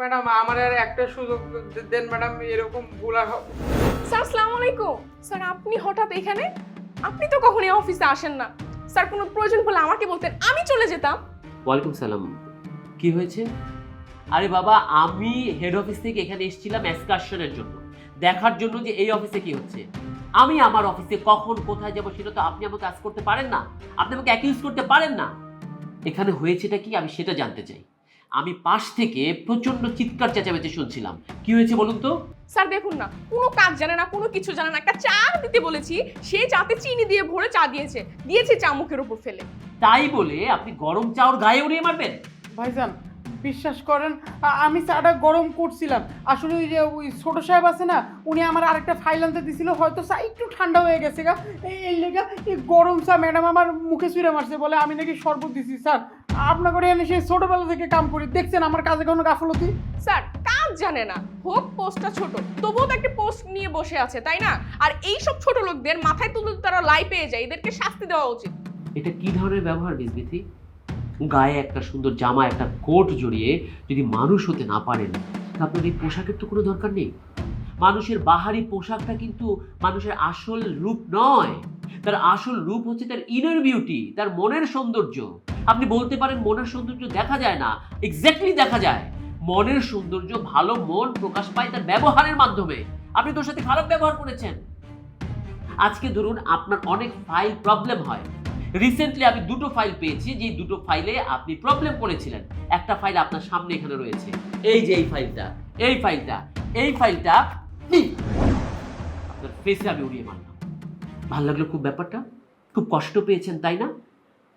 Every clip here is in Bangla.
ম্যাডাম আমার আর একটা সুযোগ দেন ম্যাডাম, এরকম ভুল আর স্যার আসসালামু আলাইকুম। স্যার আপনি হঠাৎ এখানে? আপনি তো কখনোই অফিসে আসেন না। স্যার কোনো প্রয়োজন হলে আমাকে বলতেন, আমি চলে যেতাম। ওয়ালাইকুম সালাম। কি হয়েছে? আরে বাবা, আমি হেড অফিস থেকে এখানে এসেছিলাম এক্সকারশনের জন্য, দেখার জন্য যে এই অফিসে কি হচ্ছে। আমি আমার অফিসে কখন কোথায় যাব সেটা তো আপনি আমাকে আজ করতে পারেন না, আপনি আমাকে অ্যাকিউজ করতে পারেন না। এখানে হয়েছেটা কি আমি সেটা জানতে চাই। আমি পাশ থেকে প্রচন্ড চিৎকার চেঁচামেচি শুনছিলাম। কি হয়েছে বলুন তো? স্যার দেখুন না, কোনো কাজ জানে না, কোনো কিছু জানে না। একটা চা দিতে বলেছি, সে চাতে চিনি দিয়ে ভরে চা দিয়েছে চা মুখের উপর ফেলে। তাই বলে আপনি গরম চাউর গায়ে উড়িয়ে মারবেন? ভাইজান বিশ্বাস করেন, আমি চাটা গরম করছিলাম। আসলে ওই যে ওই ছোট সাহেব আছে না, উনি আমার আরেকটা ফাইল আনতে দিছিল, হয়তো চা একটু ঠান্ডা হয়ে গেছে গা, এই লেগা এই গরম চা ম্যাডাম আমার মুখে ছুঁড়ে মারছে, বলে আমি নাকি শরবত দিছি। স্যার আপনার করে এনে সেই ছোটবেলা থেকে কাম করি, দেখছেন আমার কাজে কোনো গাফলতি? স্যার কাজ জানে না, হোক পোস্টটা ছোট, তবুও তো একটা পোস্ট নিয়ে বসে আছে, তাই না? আর এই সব ছোট লোকদের মাথায় তুলে তারা লাই পেয়ে যায়, এদেরকে শাস্তি দেওয়া উচিত। এটা কি ধরনের ব্যবহার বিস্মিতি? গায়ে একটা সুন্দর জামা, একটা কোট জড়িয়ে যদি মানুষ হতে না পারেন, আপনার এই পোশাকের তো কোনো দরকার নেই। মানুষের বাহারি পোশাকটা কিন্তু মানুষের আসল রূপ নয়। তার আসল রূপ হচ্ছে তার ইনার বিউটি, তার মনের সৌন্দর্য। আপনি বলতে পারেন মনের সৌন্দর্য দেখা যায় না, এক্স্যাক্টলি দেখা যায়। মনের সৌন্দর্য, ভালো মন প্রকাশ পায় তার ব্যবহারের মাধ্যমে। আপনি তোর সাথে খারাপ ব্যবহার করেছেন। আজকে ধরুন আপনার অনেক ফাইল প্রবলেম হয়। রিসেন্টলি আমি দুটো ফাইল পেয়েছি, যে দুটো ফাইলে আপনি প্রবলেম করেছিলেন। একটা ফাইল আপনার সামনে এখানে রয়েছে, এই যে এই ফাইলটা, আপনার ফেসে আমি উড়িয়ে মারলাম। ভালো লাগলো খুব ব্যাপারটা? খুব কষ্ট পেয়েছেন তাই না?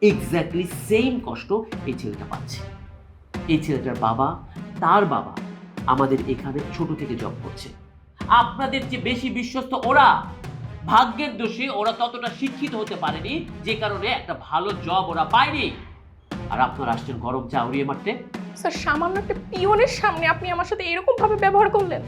এক্স্যাক্টলি সেম কষ্ট এই ছেলেটা পাচ্ছে। এই ছেলেটার বাবা, তার বাবা আমাদের এখানে ছোট থেকে জব করছে। আপনাদের যে বেশি বিশ্বস্ত ওরা। ভাগ্যের দোষে ওরা ততটা শিক্ষিত হতে পারেনি, যে কারণে একটা ভালো জব ওরা পায়নি। আর আপনারা আসছেন গরম চা উড়িয়ে মারতে। স্যার সামান্য একটা পিওনের সামনে আপনি আমার সাথে এরকম ভাবে ব্যবহার করলেন।